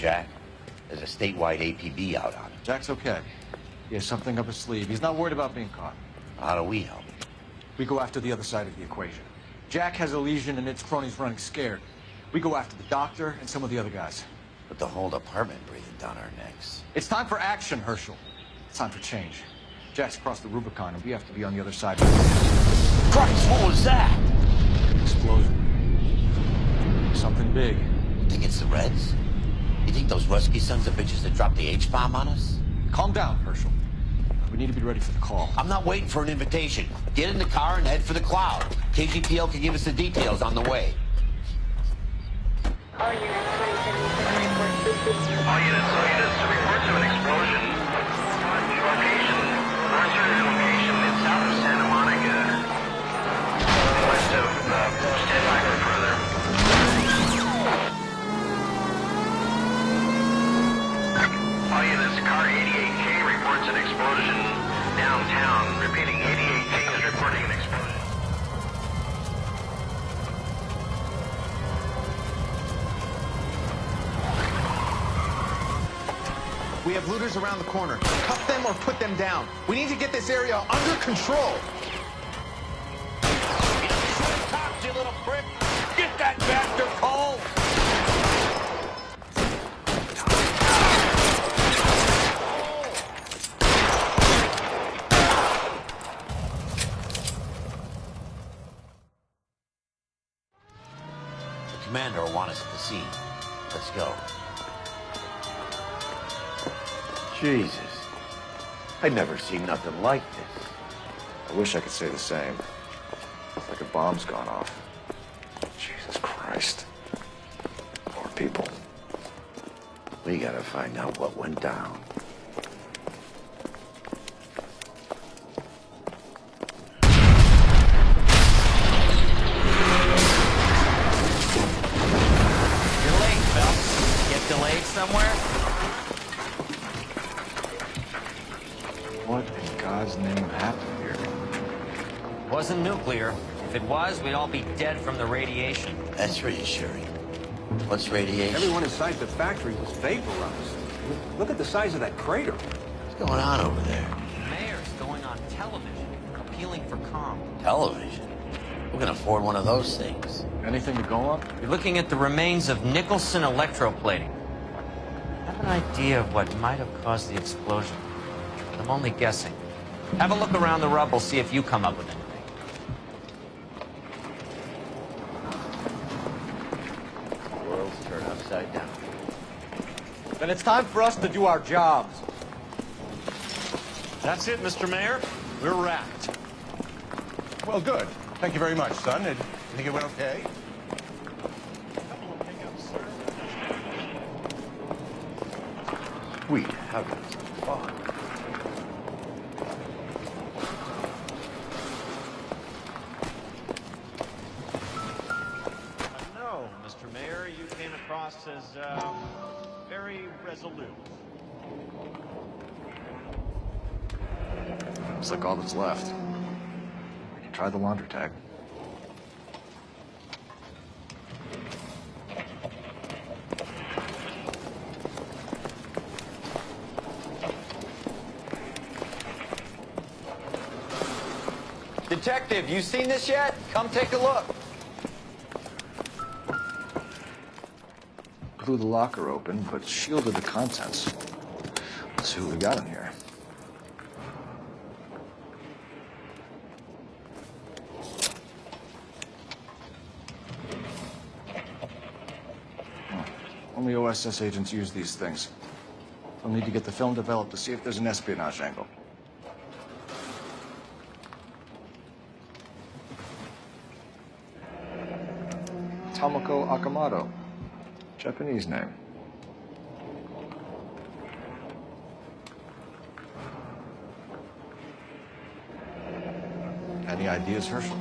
Jack? There's a statewide APB out on him. Jack's okay. He has something up his sleeve. He's not worried about being caught. How do we help? We go after the other side of the equation. Jack has a lesion and its cronies running scared. We go after the doctor and some of the other guys. With the whole department breathing down our necks. It's time for action, Herschel. It's time for change. Jack's crossed the Rubicon and we have to be on the other side. Christ, what was that? Explosion. Something big. You think it's the Reds? You think those Rusky sons of bitches that dropped the H-bomb on us? Calm down, Herschel. We need to be ready for the call. I'm not waiting for an invitation. Get in the car and head for the cloud. KGPL can give us the details on the way. All units, reports of an explosion. Location, uncertain location. It's south of Santa Monica. West of, stand by for further. All units, car 88K reports an explosion downtown. Repeating, 88K is reporting an explosion. We have looters around the corner. Cuff them or put them down. We need to get this area under control. Cops, you little prick! Get that bastard cold! The commander will want us at the scene. Let's go. Jesus. I've never seen nothing like this. I wish I could say the same. It's like a bomb's gone off. Jesus Christ. Poor people. We gotta find out what went down. You're late, Phelps. Get delayed somewhere? What in God's name happened here? Wasn't nuclear. If it was, we'd all be dead from the radiation. That's reassuring. What's radiation? Everyone inside the factory was vaporized. Look at the size of that crater. What's going on over there? The mayor's going on television, appealing for calm. Television? Who can afford one of those things? Anything to go on? You're looking at the remains of Nicholson Electroplating. I have an idea of what might have caused the explosion. I'm only guessing. Have a look around the rubble, see if you come up with anything. The world's turned upside down. Then it's time for us to do our jobs. That's it, Mr. Mayor. We're wrapped. Well, good. Thank you very much, son. You think it went okay? Sweet heavens, fun. No, Mr. Mayor, you came across as, very resolute. Looks like all that's left. We can try the laundry tag. Detective, you seen this yet? Come take a look. Blew the locker open, but shielded the contents. Let's see what we got in here. Only OSS agents use these things. We'll need to get the film developed to see if there's an espionage angle. Tomoko Akamoto. Japanese name. Any ideas, Herschel?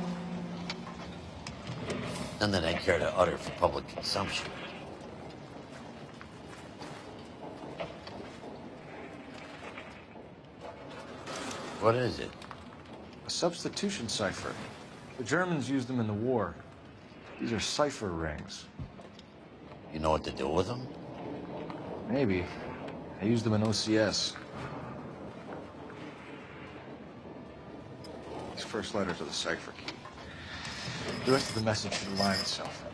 None that I care to utter for public consumption. What is it? A substitution cipher. The Germans used them in the war. These are cipher rings. You know what to do with them? Maybe. I used them in OCS. These first letters are the cipher key. The rest of the message should align itself.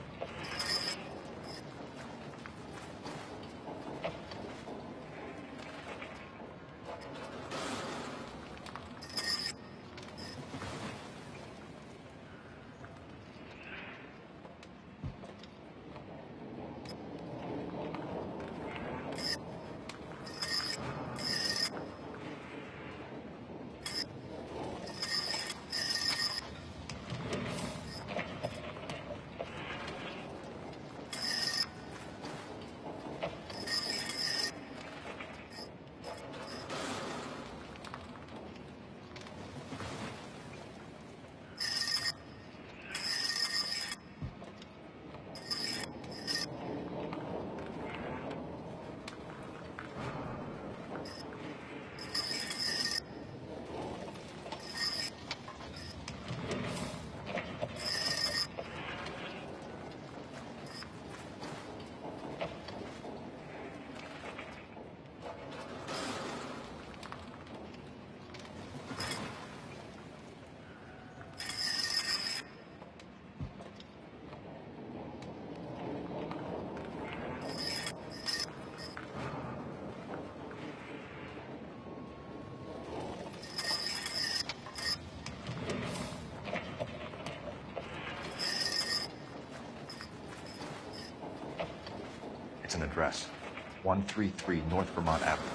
It's an address. 133 North Vermont Avenue.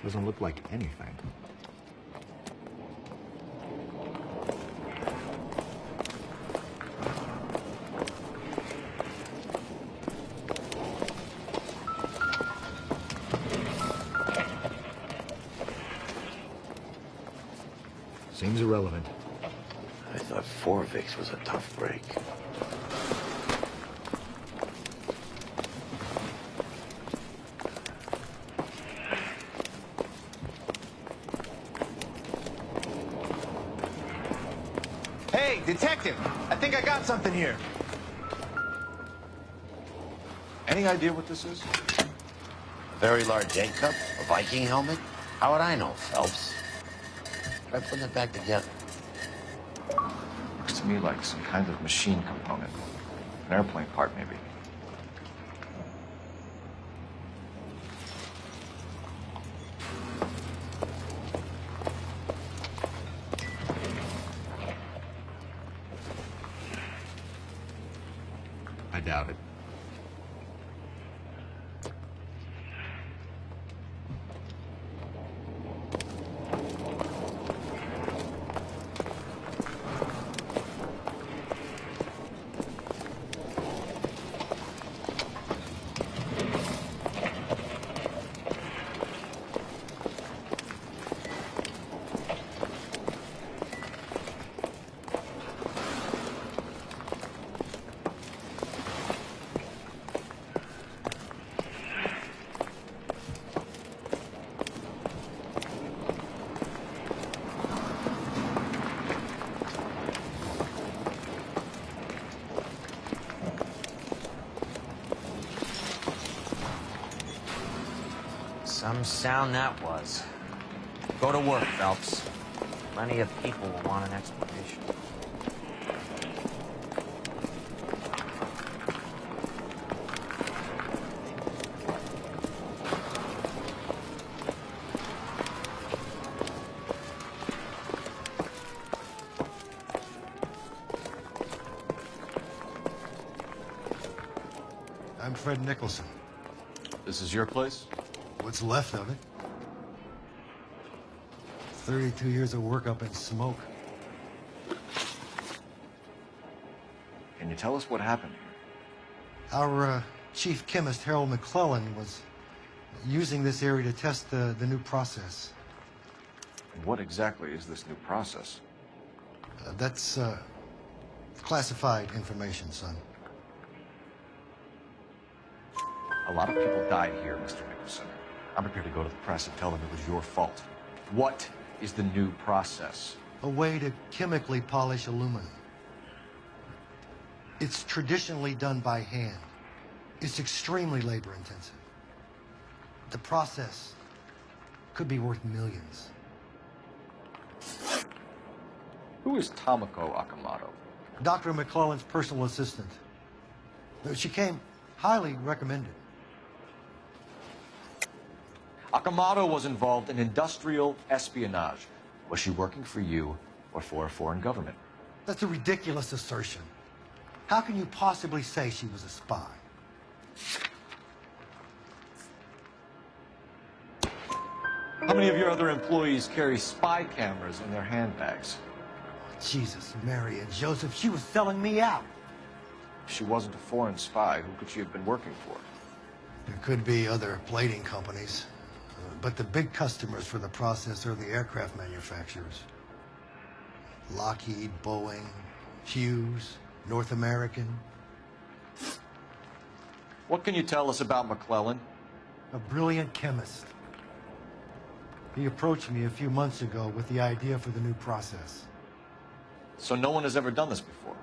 Doesn't look like anything. Seems irrelevant. I thought Forvix was a tough break. Hey, detective! I think I got something here. Any idea what this is? A very large egg cup? A Viking helmet? How would I know, Phelps? Try putting it back together. Looks to me like some kind of machine component. An airplane part, maybe. I doubt it. Some sound that was. Go to work, Phelps. Plenty of people will want an explanation. I'm Fred Nicholson. This is your place? What's left of it? 32 years of work up in smoke. Can you tell us what happened here? Our chief chemist, Harold McClellan, was using this area to test the new process. And what exactly is this new process? That's classified information, son. A lot of people died here, Mr. Nicholson. I'm prepared to go to the press and tell them it was your fault. What is the new process? A way to chemically polish aluminum. It's traditionally done by hand. It's extremely labor-intensive. The process could be worth millions. Who is Tomoko Akamoto? Dr. McClellan's personal assistant. She came highly recommended. Akamoto was involved in industrial espionage. Was she working for you or for a foreign government? That's a ridiculous assertion. How can you possibly say she was a spy? How many of your other employees carry spy cameras in their handbags? Jesus, Mary, and Joseph, she was selling me out. If she wasn't a foreign spy, who could she have been working for? There could be other plating companies, but the big customers for the process are the aircraft manufacturers. Lockheed, Boeing, Hughes, North American. What can you tell us about McClellan? A brilliant chemist. He approached me a few months ago with the idea for the new process. So no one has ever done this before?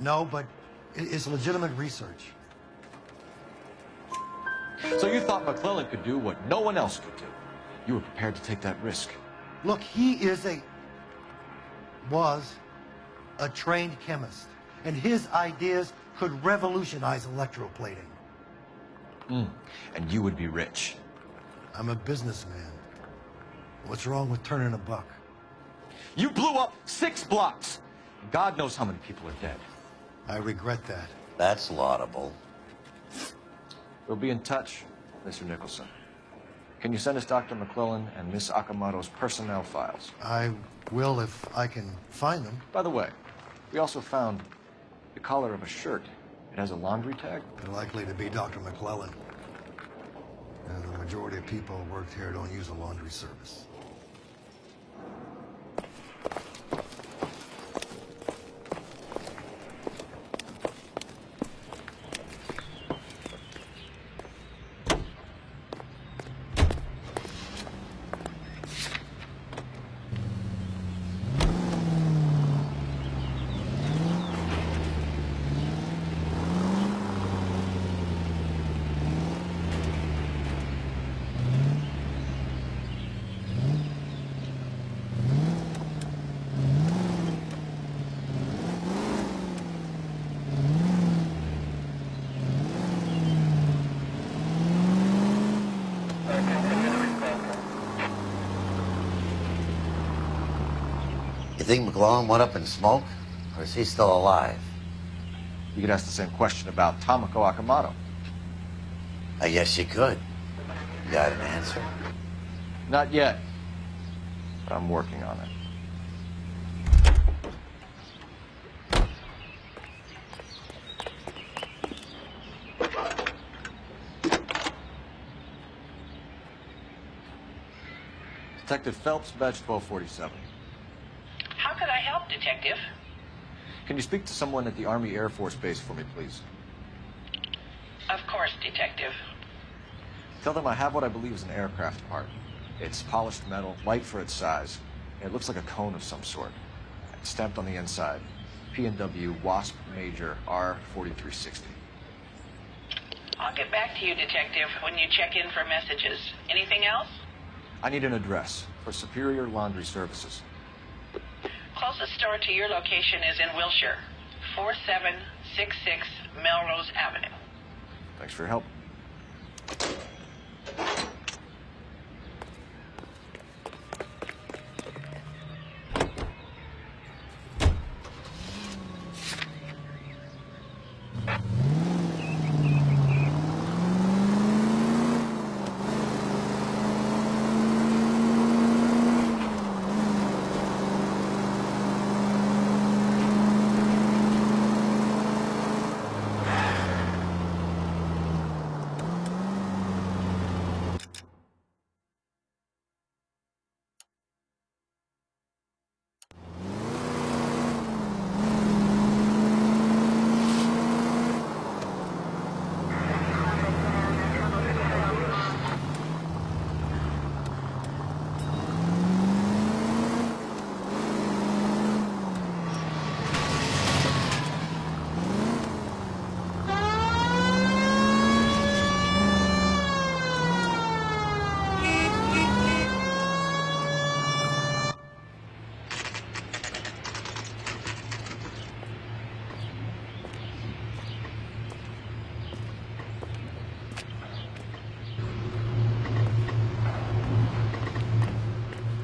No, but it's legitimate research. So you thought McClellan could do what no one else could do? You were prepared to take that risk? Look, he was a trained chemist, and his ideas could revolutionize electroplating. And you would be rich? I'm a businessman. What's wrong with turning a buck? You blew up 6 blocks! God knows how many people are dead. I regret that. That's laudable. We'll be in touch, Mr. Nicholson. Can you send us Dr. McClellan and Miss Akamoto's personnel files? I will if I can find them. By the way, we also found the collar of a shirt. It has a laundry tag. They're likely to be Dr. McClellan. And the majority of people who worked here don't use a laundry service. You think McClellan went up in smoke? Or is he still alive? You could ask the same question about Tomoko Akamoto. I guess you could. You got an answer? Not yet, but I'm working on it. Detective Phelps, badge 1247. How could I help, Detective? Can you speak to someone at the Army Air Force Base for me, please? Of course, Detective. Tell them I have what I believe is an aircraft part. It's polished metal, light for its size. It looks like a cone of some sort. It's stamped on the inside. P&W Wasp Major R4360. I'll get back to you, Detective, when you check in for messages. Anything else? I need an address for Superior Laundry Services. Closest store to your location is in Wilshire, 4766 Melrose Avenue. Thanks for your help.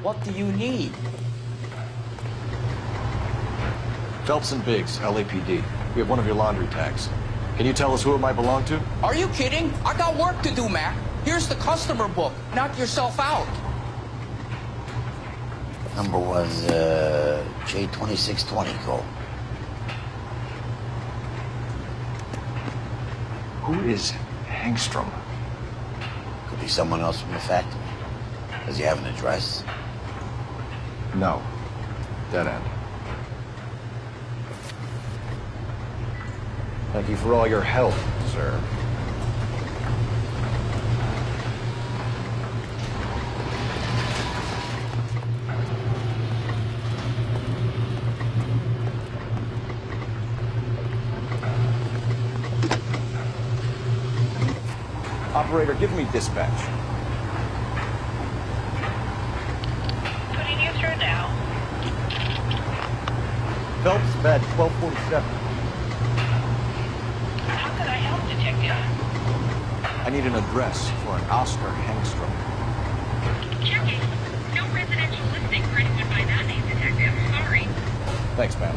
What do you need? Phelps and Biggs, LAPD. We have one of your laundry tags. Can you tell us who it might belong to? Are you kidding? I got work to do, Mac. Here's the customer book. Knock yourself out. Number was J2620, Cole. Who is Hangstrom? Could be someone else from the factory. Does he have an address? No. Dead end. Thank you for all your help, sir. Operator, give me dispatch. Putting you through now. Phelps, bed 1247. How can I help, Detective? I need an address for an Oscar Hangstrom. Checking. No residential listing for anyone by that name, Detective. Sorry. Thanks, ma'am.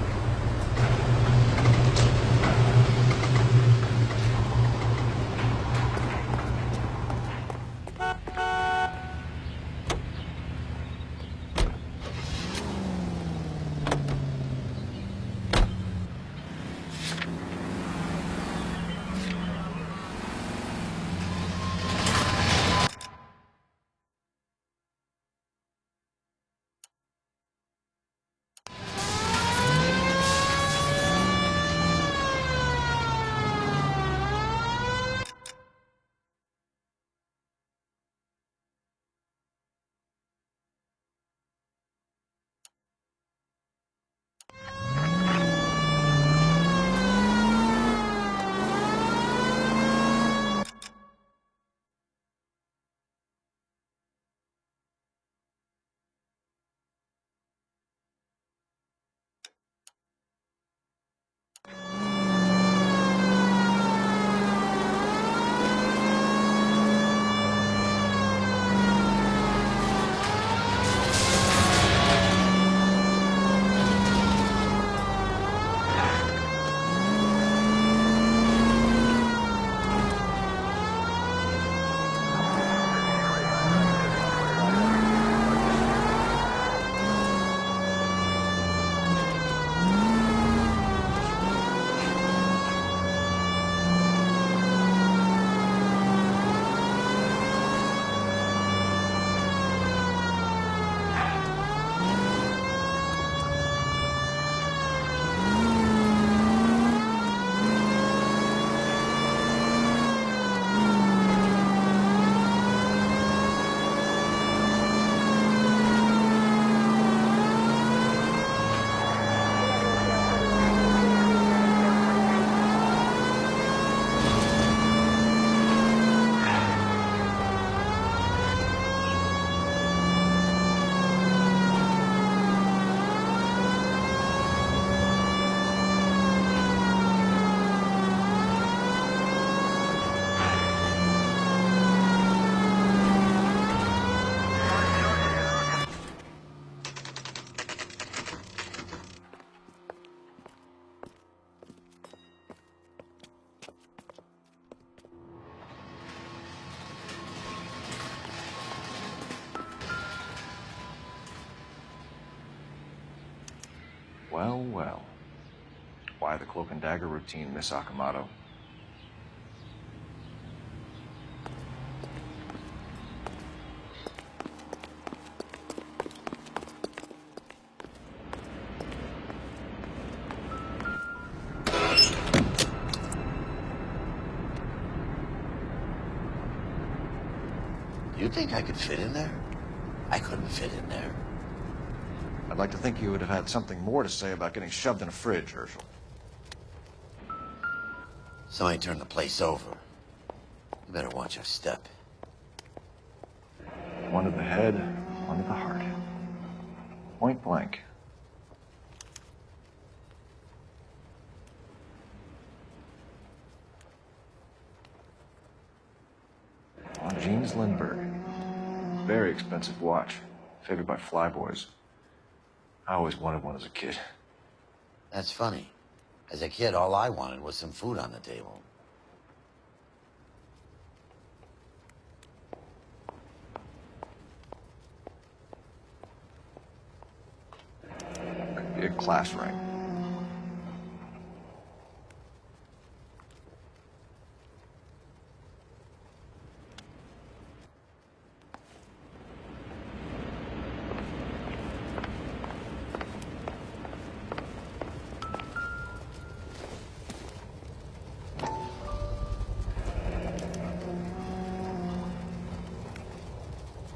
Well, well. Why the cloak and dagger routine, Miss Akamoto? You think I could fit in there? I couldn't fit in there. I'd like to think you would have had something more to say about getting shoved in a fridge, Herschel. Somebody turned the place over. You better watch your step. One to the head, one to the heart. Point blank. Jeans Lindbergh. Very expensive watch. Favored by flyboys. I always wanted one as a kid. That's funny. As a kid, all I wanted was some food on the table. A big class ring.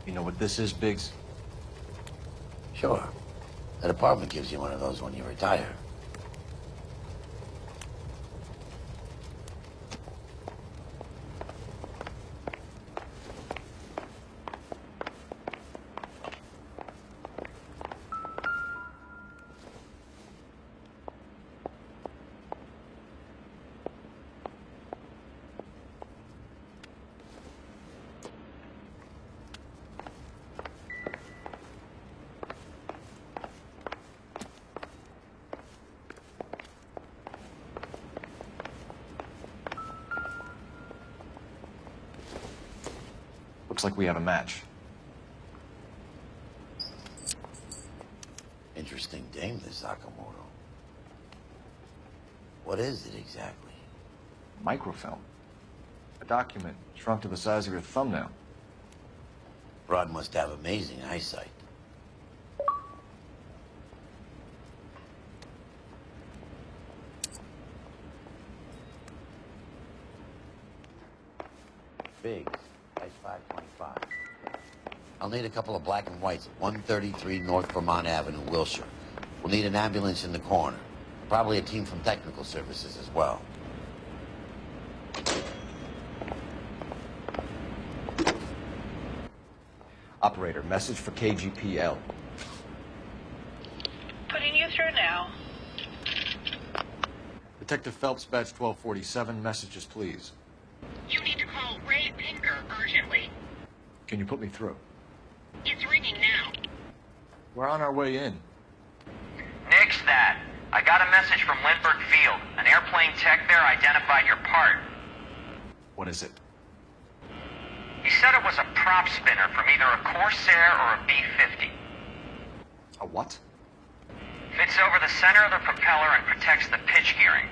You know what this is, Biggs? Sure. That apartment gives you one of those when you retire. Looks like we have a match. Interesting dame, this Sakamoto. What is it exactly? Microfilm. A document shrunk to the size of your thumbnail. Broad must have amazing eyesight. Biggs, size 525. I'll need a couple of black and whites at 133 North Vermont Avenue, Wilshire. We'll need an ambulance in the corner. Probably a team from technical services as well. Operator, message for KGPL. Putting you through now. Detective Phelps, badge 1247, messages please. You need to call Ray Pinker urgently. Can you put me through? It's ringing now. We're on our way in. Nix that. I got a message from Lindbergh Field. An airplane tech there identified your part. What is it? He said it was a prop spinner from either a Corsair or a B-50. A what? Fits over the center of the propeller and protects the pitch gearing.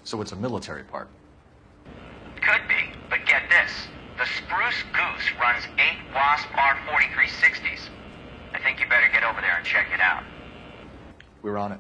So it's a military part. Could be, but get this. The Spruce Goose runs 8 Wasp R-4360s. I think you better get over there and check it out. We're on it.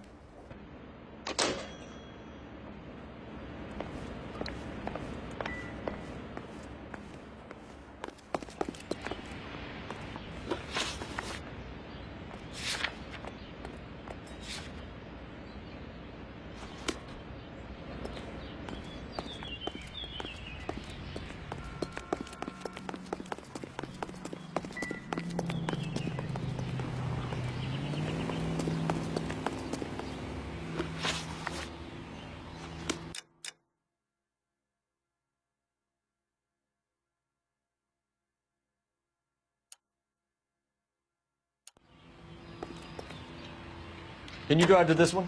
Can you drive to this one?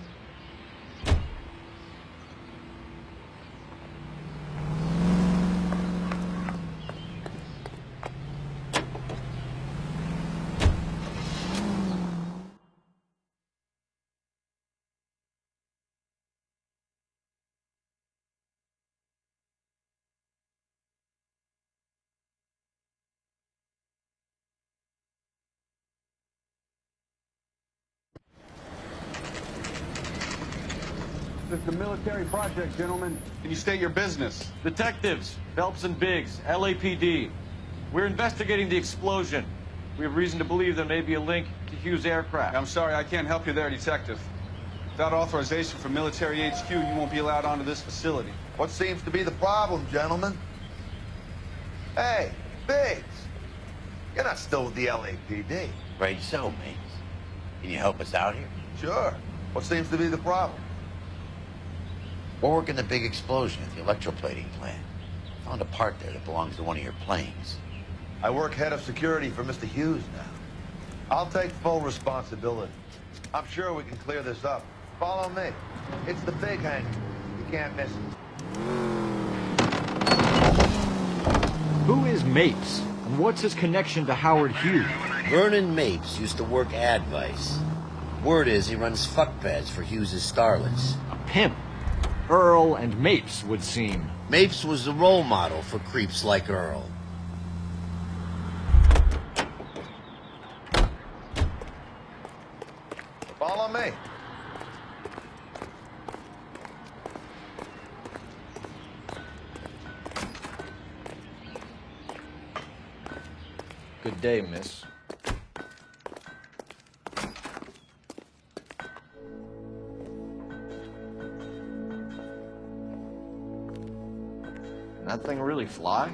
This is a military project, gentlemen. Can you state your business? Detectives, Phelps and Biggs, LAPD. We're investigating the explosion. We have reason to believe there may be a link to Hughes' aircraft. I'm sorry, I can't help you there, Detective. Without authorization from military HQ, you won't be allowed onto this facility. What seems to be the problem, gentlemen? Hey, Biggs. You're not still with the LAPD. Right so, mates. Can you help us out here? Sure. What seems to be the problem? We're working the big explosion at the electroplating plant. Found a part there that belongs to one of your planes. I work head of security for Mr. Hughes now. I'll take full responsibility. I'm sure we can clear this up. Follow me. It's the big hangar. You can't miss it. Who is Mapes? And what's his connection to Howard Hughes? Vernon Mapes used to work Advice. Word is he runs fuck pads for Hughes' starlets. A pimp. Earl and Mapes would seem. Mapes was the role model for creeps like Earl. Follow me. Good day, miss. Can that thing really fly?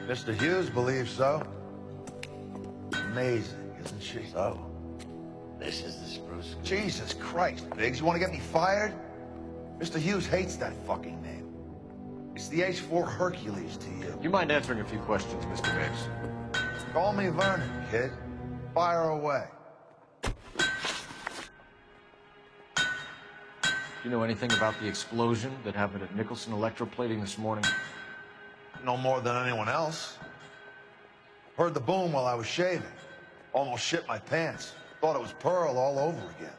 Mr. Hughes believes so. Amazing, isn't she? So, this is the spruce. Jesus Christ, Biggs, you want to get me fired? Mr. Hughes hates that fucking name. It's the H-4 Hercules to you. Do you mind answering a few questions, Mr. Mapes? Call me Vernon, kid. Fire away. Do you know anything about the explosion that happened at Nicholson Electroplating this morning? No more than anyone else. Heard the boom while I was shaving. Almost shit my pants. Thought it was Pearl all over again.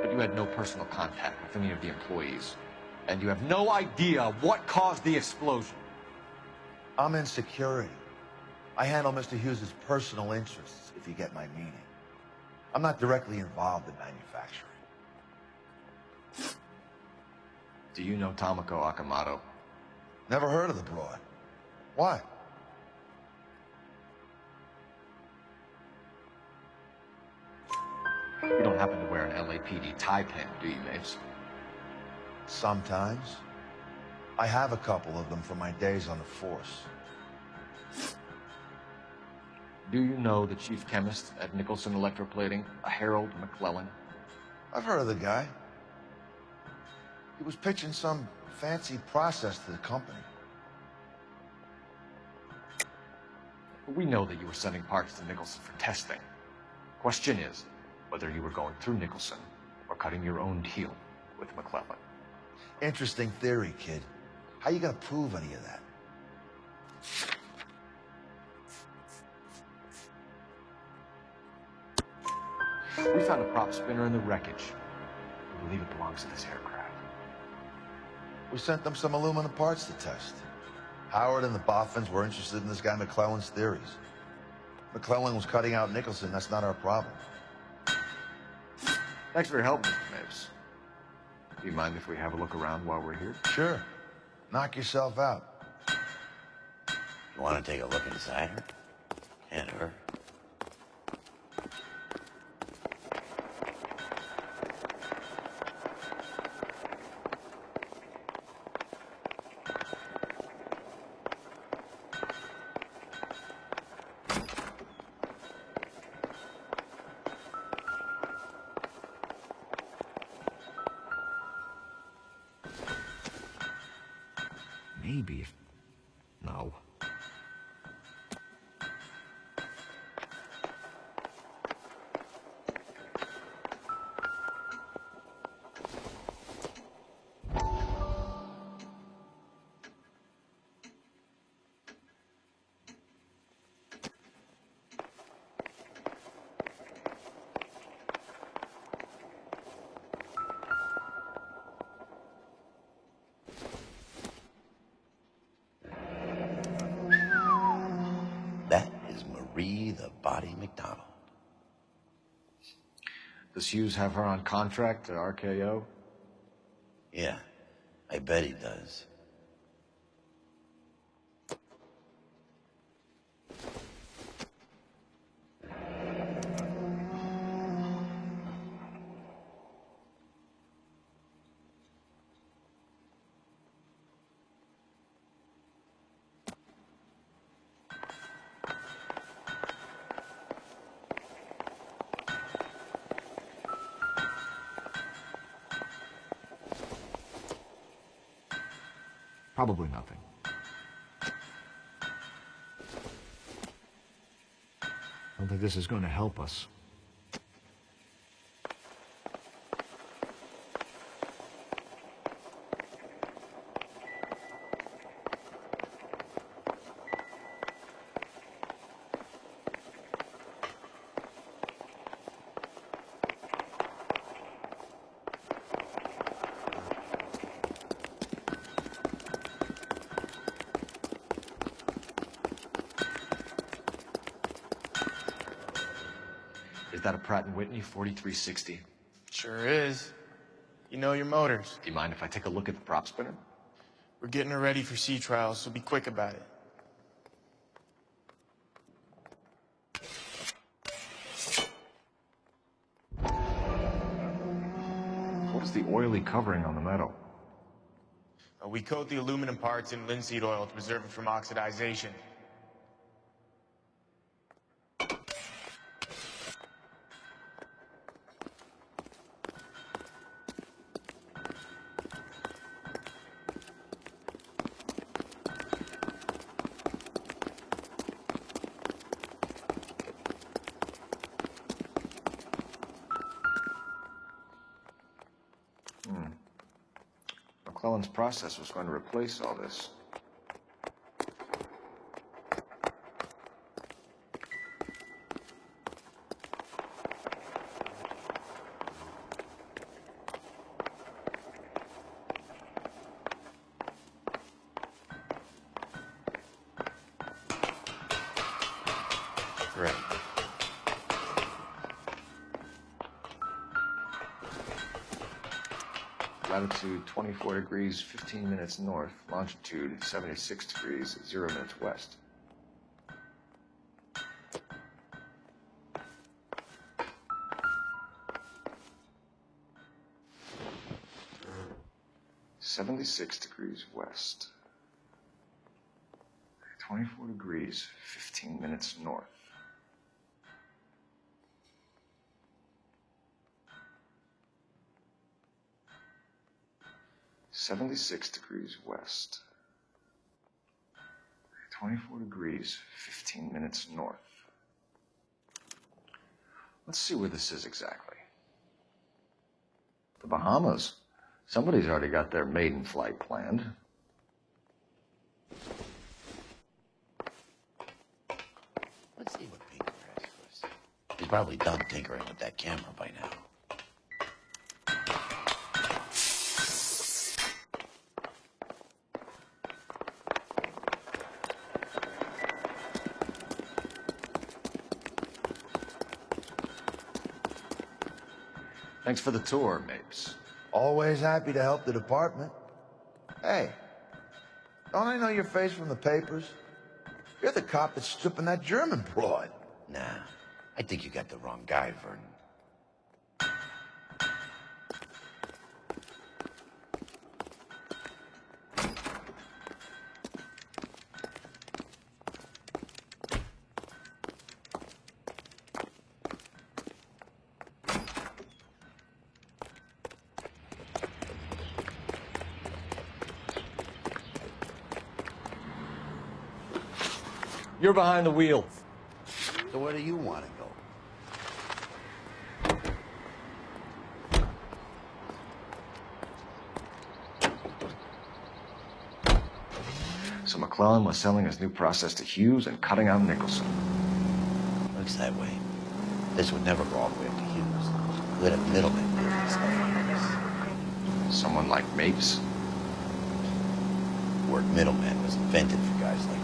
But you had no personal contact with any of the employees. And you have no idea what caused the explosion. I'm in security. I handle Mr. Hughes' personal interests, if you get my meaning. I'm not directly involved in manufacturing. Do you know Tomoko Akamoto? Never heard of the broad. Why? You don't happen to wear an LAPD tie pin, do you, Mapes? Sometimes. I have a couple of them from my days on the force. Do you know the chief chemist at Nicholson Electroplating, a Harold McClellan? I've heard of the guy. He was pitching some fancy process to the company. We know that you were sending parts to Nicholson for testing. Question is whether you were going through Nicholson or cutting your own deal with McClellan. Interesting theory, kid. How you gonna prove any of that? We found a prop spinner in the wreckage. We believe it belongs to this aircraft. We sent them some aluminum parts to test. Howard and the Boffins were interested in this guy McClellan's theories. McClellan was cutting out Nicholson. That's not our problem. Thanks for your help, Mr. Mapes. Do you mind if we have a look around while we're here? Sure. Knock yourself out. You want to take a look inside her? Can't hurt. Maybe if... No. That is Marie the Body McDonald. Does Hughes have her on contract to RKO? Yeah, I bet he does. Probably nothing. I don't think this is going to help us. Is that a Pratt & Whitney 4360? Sure is. You know your motors. Do you mind if I take a look at the prop spinner? We're getting her ready for sea trials, so be quick about it. What is the oily covering on the metal? We coat the aluminum parts in linseed oil to preserve it from oxidization. McClellan's process was going to replace all this. Right. Latitude 24 degrees, 15 minutes north. Longitude 76 degrees, 0 minutes west. (76 degrees west). 24 degrees, 15 minutes north. (76 degrees west). 24 degrees, 15 minutes north. Let's see where this is exactly. The Bahamas. Somebody's already got their maiden flight planned. Let's see what Pink has for us. He's probably done tinkering with that camera by now. Thanks for the tour, Mapes. Always happy to help the department. Hey, don't I know your face from the papers? You're the cop that's stripping that German broad. Nah, I think you got the wrong guy, Vernon. You're behind the wheel. So where do you want to go? So McClellan was selling his new process to Hughes and cutting out Nicholson. Looks that way. This would never go all the way up to Hughes. We had a middleman doing stuff like this. Someone like Mapes? The word middleman was invented for guys like Mapes.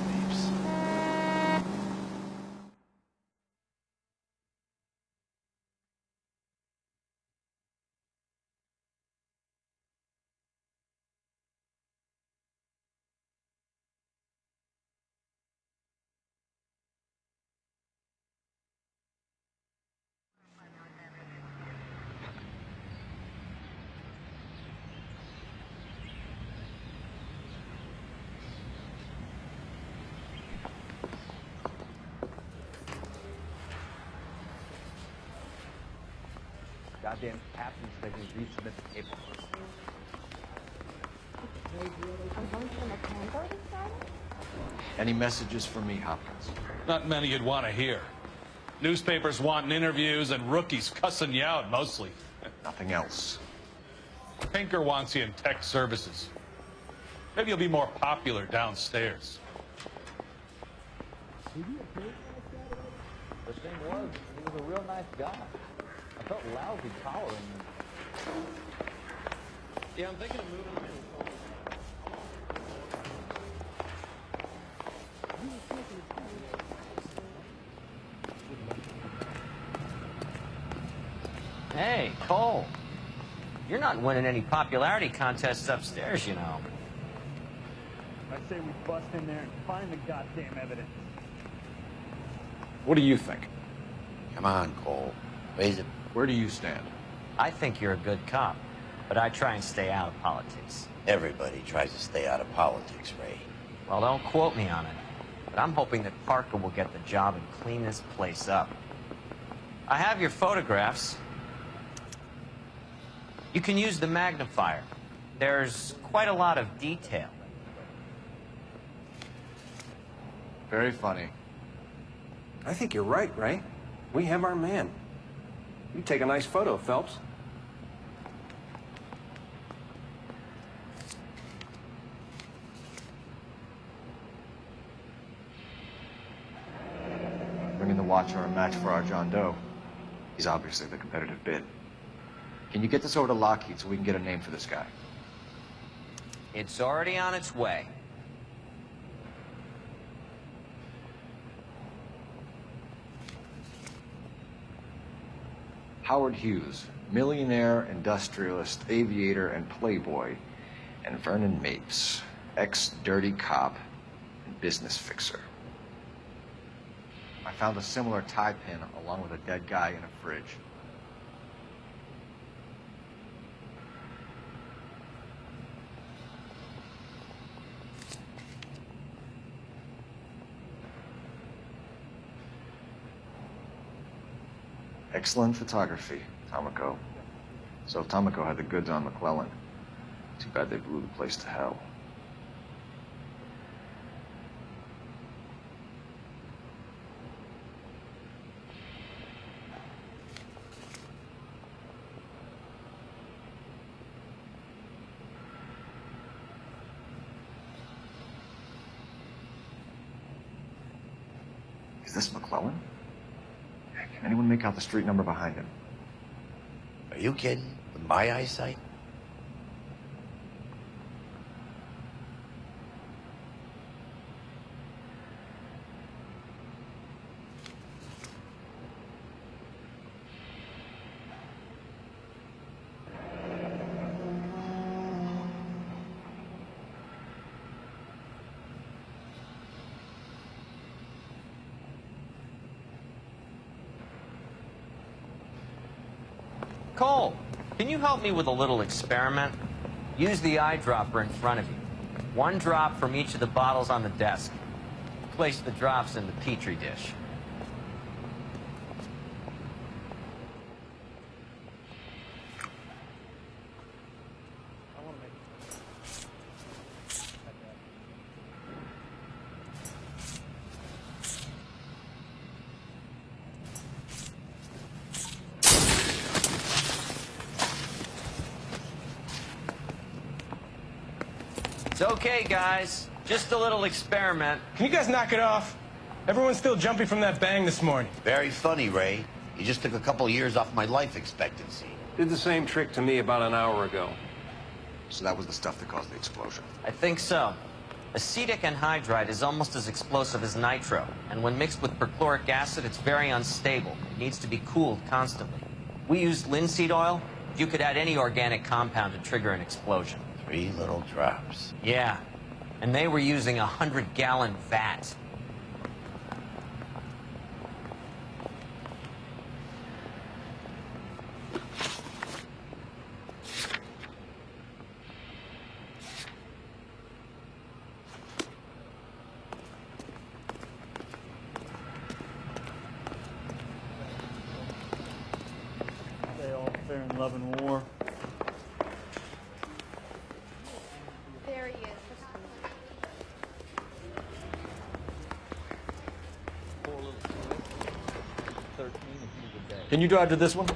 Goddamn captain's making me resubmit the paperwork. Any messages for me, Hopkins? Not many you'd want to hear. Newspapers wanting interviews and rookies cussing you out, mostly. Nothing else. Pinker wants you in tech services. Maybe you'll be more popular downstairs. The thing was, he was a real nice guy. I felt lousy collaring him. Yeah, I'm thinking of moving. Hey, Cole. You're not winning any popularity contests upstairs, you know. I say we bust in there and find the goddamn evidence. What do you think? Come on, Cole. Raise it. Where do you stand? I think you're a good cop, but I try and stay out of politics. Everybody tries to stay out of politics, Ray. Well, don't quote me on it, but I'm hoping that Parker will get the job and clean this place up. I have your photographs. You can use the magnifier. There's quite a lot of detail. Very funny. I think you're right, Ray. We have our man. You take a nice photo, Phelps. Bringing the Watcher a match for our John Doe. He's obviously the competitive bid. Can you get this over to Lockheed so we can get a name for this guy? It's already on its way. Howard Hughes, millionaire, industrialist, aviator, and playboy, and Vernon Mapes, ex-dirty cop and business fixer. I found a similar tie pin along with a dead guy in a fridge. Excellent photography, Tomoko. So Tomoko had the goods on McClellan. Too bad they blew the place to hell. Is this McClellan? Can anyone make out the street number behind him? Are you kidding? With my eyesight? Cole, can you help me with a little experiment? Use the eyedropper in front of you. One drop from each of the bottles on the desk. Place the drops in the Petri dish. It's okay, guys. Just a little experiment. Can you guys knock it off? Everyone's still jumping from that bang this morning. Very funny, Ray. You just took a couple years off my life expectancy. Did the same trick to me about an hour ago. So that was the stuff that caused the explosion. I think so. Acetic anhydride is almost as explosive as nitro, and when mixed with perchloric acid, it's very unstable. It needs to be cooled constantly. We used linseed oil. You could add any organic compound to trigger an explosion. 3 little drops. Yeah, and they were using a 100-gallon vat. They all fair in love and war. There he is. 13 if a day. Can you drive to this one?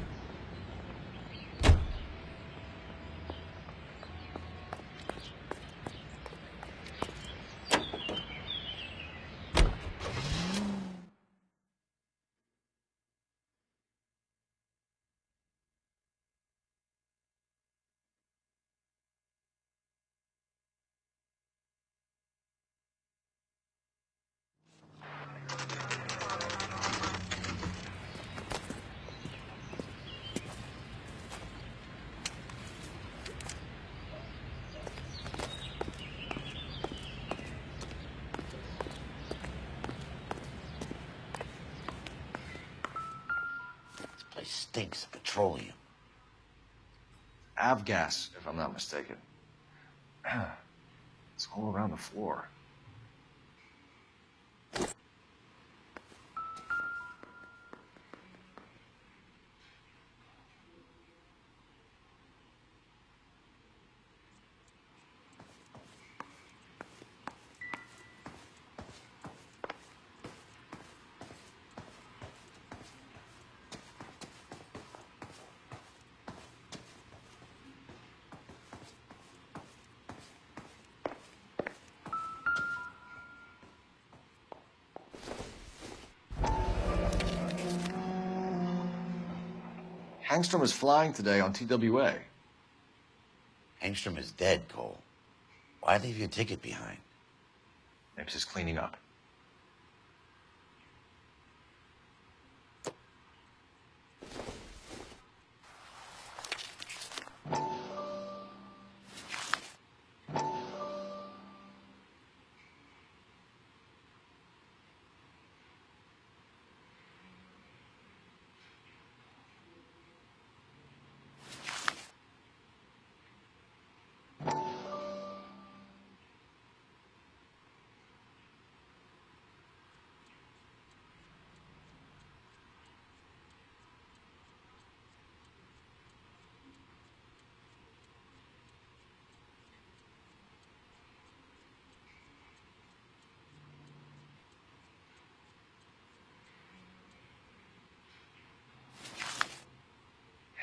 Place stinks of petroleum. Avgas, if I'm not mistaken. It's all around the floor. Hangstrom is flying today on TWA. Hangstrom is dead, Cole. Why leave your ticket behind? Nips is cleaning up.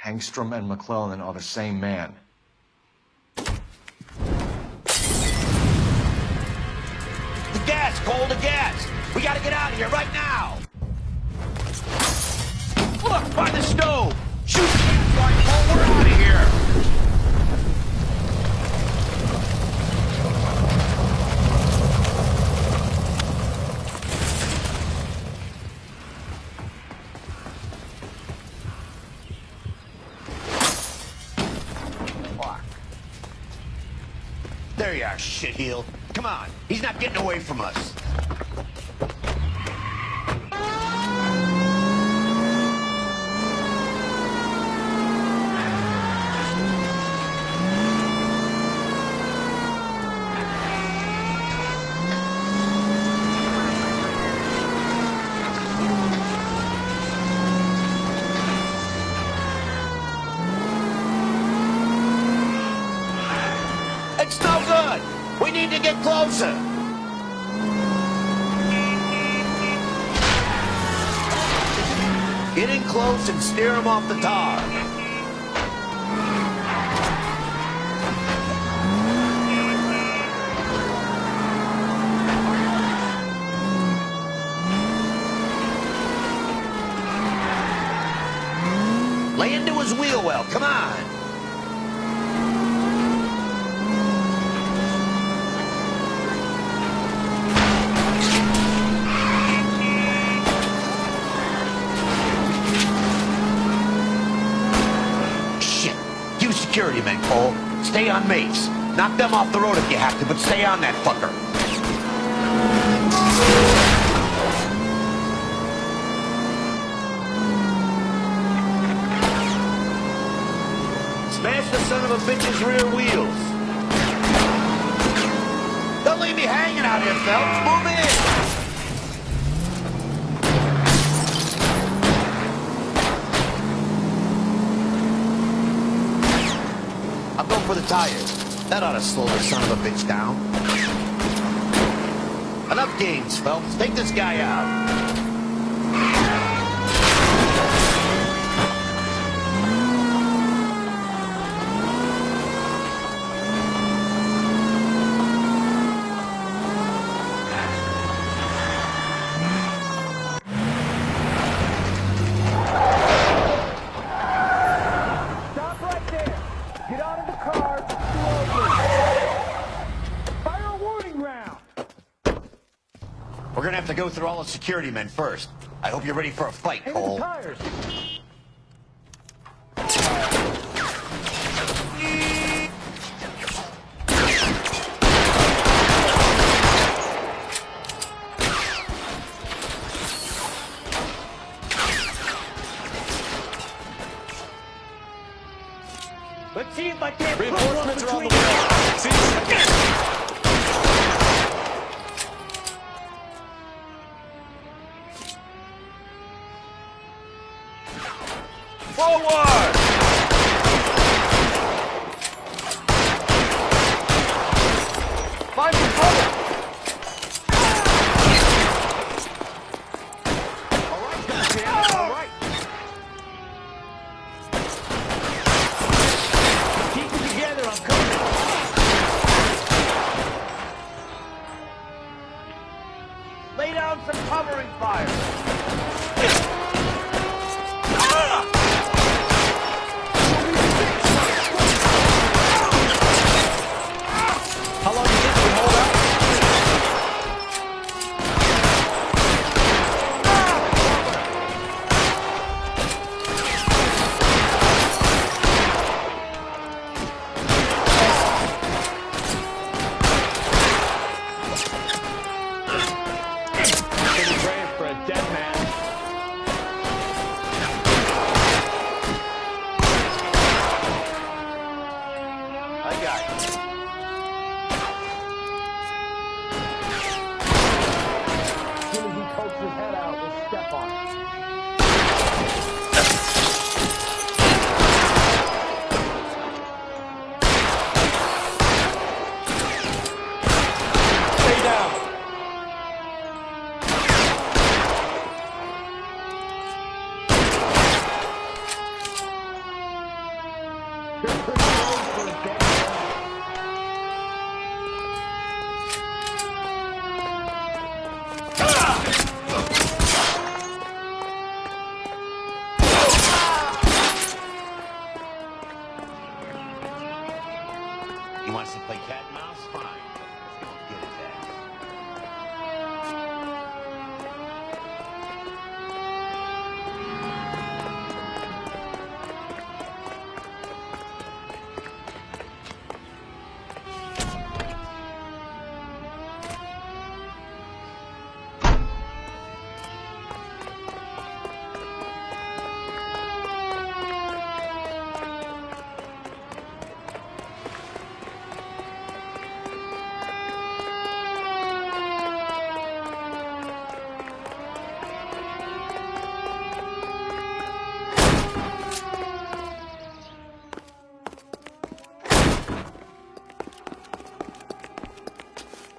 Hangstrom and McClellan are the same man. The gas, Cole, the gas! We gotta get out of here right now! Look, by the stove! Shoot the gas line, Cole, we're out of here! There you are, shitheel. Come on, he's not getting away from us. It's no good. We need to get closer. Get in close and steer him off the tar. Lay into his wheel well. Come on. Security men, Cole. Stay on mates. Knock them off the road if you have to, but stay on that fucker. Smash the son of a bitch's rear wheels. Don't leave me hanging out here, Phelps. Move in. I'll go for the tires. That ought to slow the son of a bitch down. Enough games, Phelps. Take this guy out. go through all the security men first. I hope you're ready for a fight, Cole. Tires. Let's see if I can't. Reinforcements are on the way. See if I can. Forward! Find your cover! All right, goddamn, all right. Keep it together, I'm coming. Lay down some covering fire. How long do you think we hold up? Pretty brave for a dead man. I got it. As soon as he pokes his head out, we'll step on it. Stay down. He wants to play cat and mouse? Fine. Let's go get his ass.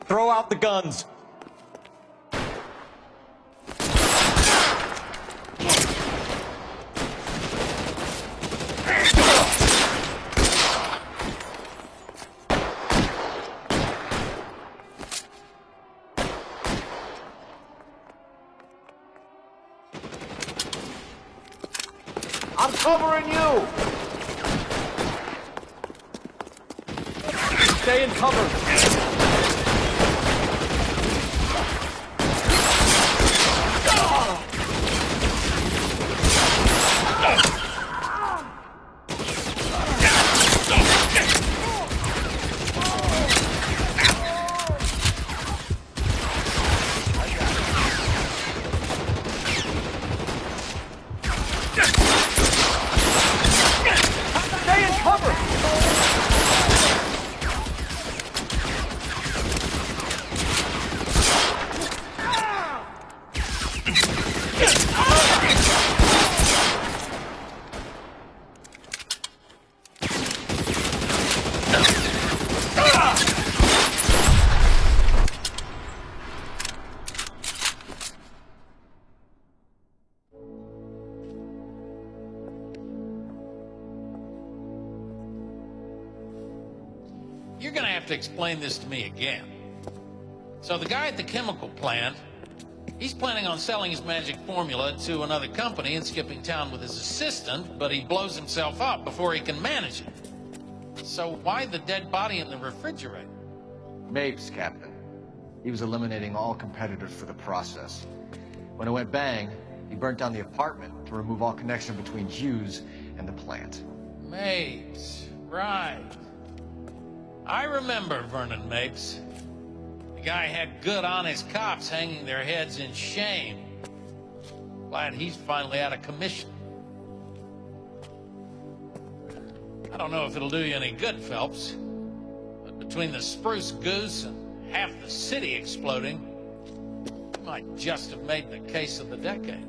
Throw out the guns. I'm covering you! Stay in cover. Stay in cover! You're gonna have to explain this to me again. So the guy at the chemical plant, he's planning on selling his magic formula to another company and skipping town with his assistant, but he blows himself up before he can manage it. So why the dead body in the refrigerator? Mapes, Captain. He was eliminating all competitors for the process. When it went bang, he burnt down the apartment to remove all connection between Hughes and the plant. Mapes, right. I remember Vernon Mapes. The guy had good, honest cops hanging their heads in shame. Glad he's finally out of commission. I don't know if it'll do you any good, Phelps, but between the Spruce Goose and half the city exploding, you might just have made the case of the decade.